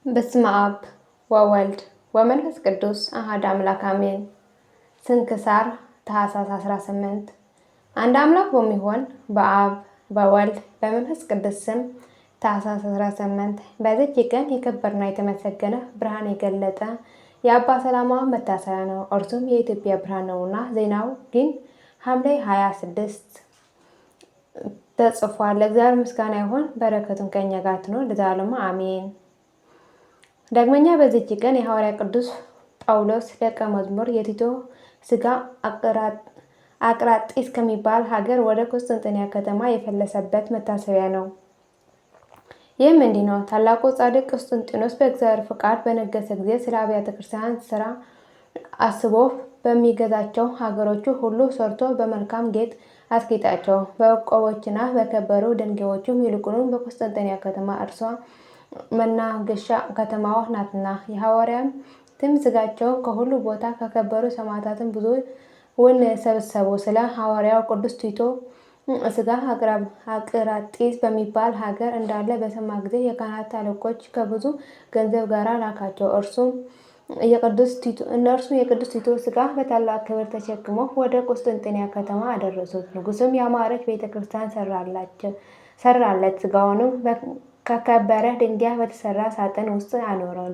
በስመ አብ ወወልድ ወመንፈስ ቅዱስ አሐዱ አምላክ አሜን። ስንክሳር ታኅሳስ 18 አንድ አምላክ በሚሆን በአብ በወልድ በመንፈስ ቅዱስ ስም ታኅሳስ 18 በዚች ቀን የከበረና የተመሰገነ ብርሃን የገለጠ የአባ ሰላማ መታሰቢያ ነው። እርሱም የኢትዮጵያ ብርሃን ነውና። ዜናው ግን ሐምሌ 26 ተጽፏል። ለእግዚአብሔር ምስጋና ይሁን፣ በረከቱም ከእኛ ጋር ትኑር ለዘላለሙ አሜን። ዳግመኛ በዚች ቀን የሐዋርያ ቅዱስ ጳውሎስ ደቀ መዝሙር የቲቶ ሥጋ አቅራጢስ ከሚባል ሀገር ወደ ቁስጥንጥንያ ከተማ የፈለሰበት መታሰቢያ ነው። ይህም እንዲህ ነው። ታላቁ ጻድቅ ቁስጥንጥኖስ በእግዚአብሔር ፈቃድ በነገሰ ጊዜ ስለ አብያተ ክርስቲያናት ሥራ አስቦ በሚገዛቸው ሀገሮቹ ሁሉ ሰርቶ በመልካም ጌጥ አስጌጣቸው። በዕቆቦችና በከበሩ ድንጋዮችም ይልቁንም በቁስጥንጥንያ ከተማ እርሷ መናገሻ ከተማዋ ናትና። የሐዋርያትም ሥጋቸውን ከሁሉ ቦታ ከከበሩ ሰማዕታትም ብዙውን ሰበሰቡ። ስለ ሐዋርያው ቅዱስ ቲቶ ሥጋ አቅራጢስ በሚባል ሀገር እንዳለ በሰማ ጊዜ የካህናት አለቆች ከብዙ ገንዘብ ጋር ላካቸው። እነርሱ የቅዱስ ቲቶ ሥጋ በታላቅ ክብር ተሸክመው ወደ ቁስጥንጥንያ ከተማ አደረሱት። ንጉሥም ያማረች ቤተ ክርስቲያን ሰራለት። ሥጋውንም ከከበረ ድንጋይ በተሰራ ሳጥን ውስጥ አኖረው።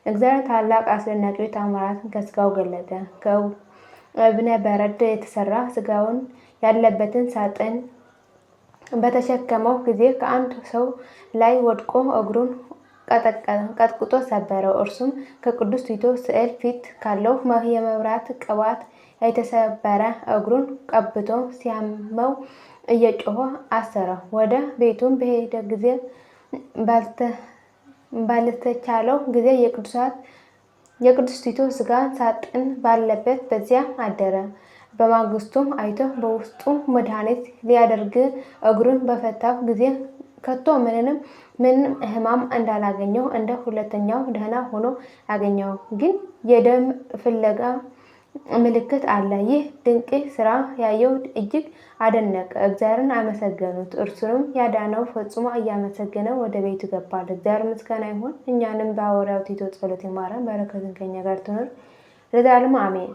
እግዚአብሔር ታላቅ አስደናቂ ተአምራትን ከሥጋው ገለጠ። ከእብነ በረድ የተሰራ ሥጋውን ያለበትን ሳጥን በተሸከመው ጊዜ ከአንድ ሰው ላይ ወድቆ እግሩን ቀጥቅጦ ሰበረው። እርሱም ከቅዱስ ቲቶ ስዕል ፊት ካለው የመብራት ቅባት የተሰበረ እግሩን ቀብቶ ሲያመው እየጮኸ አሰረው። ወደ ቤቱም በሄደ ጊዜ ባልተቻለው ጊዜ የቅዱስ ቲቶ ሥጋ ሳጥን ባለበት በዚያ አደረ። በማግስቱም አይቶ በውስጡ መድኃኒት ሊያደርግ እግሩን በፈታው ጊዜ ከቶ ምንም ሕማም እንዳላገኘው እንደ ሁለተኛው ደህና ሆኖ አገኘው። ግን የደም ፍለጋ ምልክት አለ። ይህ ድንቅ ሥራ ያየው እጅግ አደነቀ፣ እግዚአብሔርን አመሰገኑት። እርሱንም ያዳነው ፈጽሞ እያመሰገነ ወደ ቤቱ ገባ። ለእግዚአብሔር ምስጋና ይሁን፣ እኛንም በሐዋርያው ቲቶ ጸሎት ይማረን፣ በረከቱም ከእኛ ጋር ትኑር ለዘላለሙ አሜን።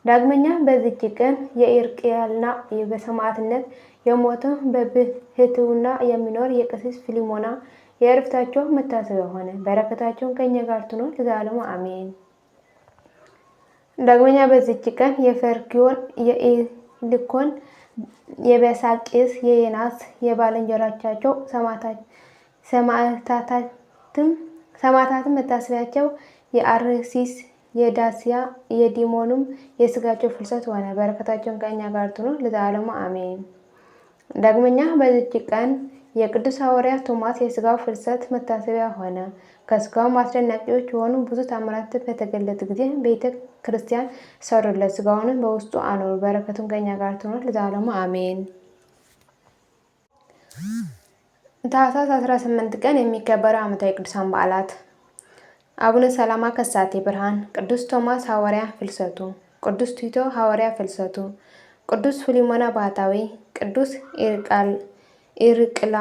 ዳግመኛ በዚች ቀን የኢርቅያልና በሰማዕትነት የሞተ በብሕትውና የሚኖር የቀሲስ ፊልሞና የዕረፍታቸው መታሰቢያ ሆነ። በረከታቸውን ከእኛ ጋር ትኑር ለዘላለሙ አሜን። ዳግመኛ በዚች ቀን የፈርኪዮን የኢልኮን የበሳቂስ የዮናስ የባልንጀሮቻቸው ሰማዕታትም መታሰቢያቸው የአርሲስ የዳስያ የዲሞኑም የሥጋቸው ፍልሰት ሆነ። በረከታቸውን ከእኛ ጋር ትኑር ለዘላለሙ አሜን። ዳግመኛ በዚች ቀን የቅዱስ ሐዋርያ ቶማስ የሥጋው ፍልሰት መታሰቢያ ሆነ። ከሥጋውም አስደናቂዎች የሆኑ ብዙ ተአምራት በተገለጡ ጊዜ ቤተ ክርስቲያን ሰሩለት፣ ሥጋውንም በውስጡ አኖሩ። በረከቱም ከእኛ ጋር ትኑር ለዘላለሙ አሜን። ታኅሳስ 18 ቀን የሚከበሩ ዓመታዊ ቅዱሳን በዓላት፦ አቡነ ሰላማ ከሳቴ ብርሃን፣ ቅዱስ ቶማስ ሐዋርያ ፍልሰቱ፣ ቅዱስ ቲቶ ሐዋርያ ፍልሰቱ፣ ቅዱስ ፊልሞና ባህታዊ፣ ቅዱስ ኢርቅላ።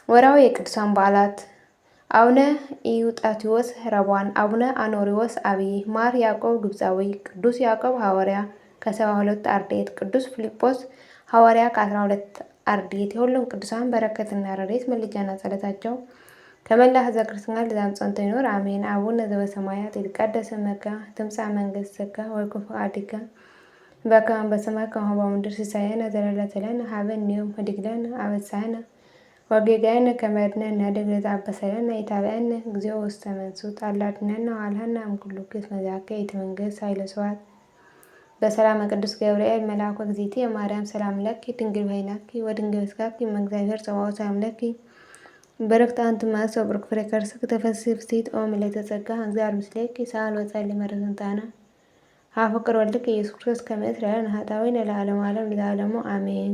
ወርኃዊ የቅዱሳን በዓላት፦ አቡነ ኢውጣቴዎስ ረቧን፣ አቡነ አኖሪዎስ አብይ፣ ማር ያዕቆብ ግብፃዊ፣ ቅዱስ ያዕቆብ ሐዋርያ ከ72 አርድእት፣ ቅዱስ ፊልጶስ ሐዋርያ ከ12 አርድእት። የሁሉም ቅዱሳን በረከትና ረድኤት ምልጃና ጸሎታቸው ከመላ ሕዝበ ክርስቲያን ጋር ለዘላለሙ ጸንቶ ይኑር አሜን። አቡነ ዘበሰማያት ይትቀደስ ስምከ ትምጻእ መንግሥትከ ወይኩን ፈቃድከ በከመ በሰማይ ከማሁ በምድር ሲሳየነ ዘለለዕለትነ ሀበነ ዮም ወኅድግ ለነ አበሳነ ወጌጋየነ ከመ ንሕነኒ ንኅድግ ለዘአበሰለነ ኢታብአነ እግዚኦ ውስተ መንሱት አላ አድኅነነ ወባልሐነ እምኩሉ ክፉ መዛኬ ኢትመንግሥት ኃይለ ስብሐት በሰላመ ቅዱስ ገብርኤል መልአኩ እግዝእትየ ማርያም ሰላም ለኪ ድንግል በኅሊናኪ ወድንግል በሥጋኪ እም እግዚአብሔር ጸባኦት ሰላም ለኪ በረክት አንቲ እምአንስት ወቡሩክ ፍሬ ከርሥኪ ተፈሥሒ ፍሥሕት ኦ ምልዕተ ጸጋ እግዚአብሔር ምስሌኪ ሰአሊ ወጸልዪ መርኅንታነ ኀበ ፍቁር ወልድኪ ኢየሱስ ክርስቶስ ከመ ይስረይ ለነ ኃጣውኢነ ለዓለመ ዓለም ለዘላለሙ አሜን።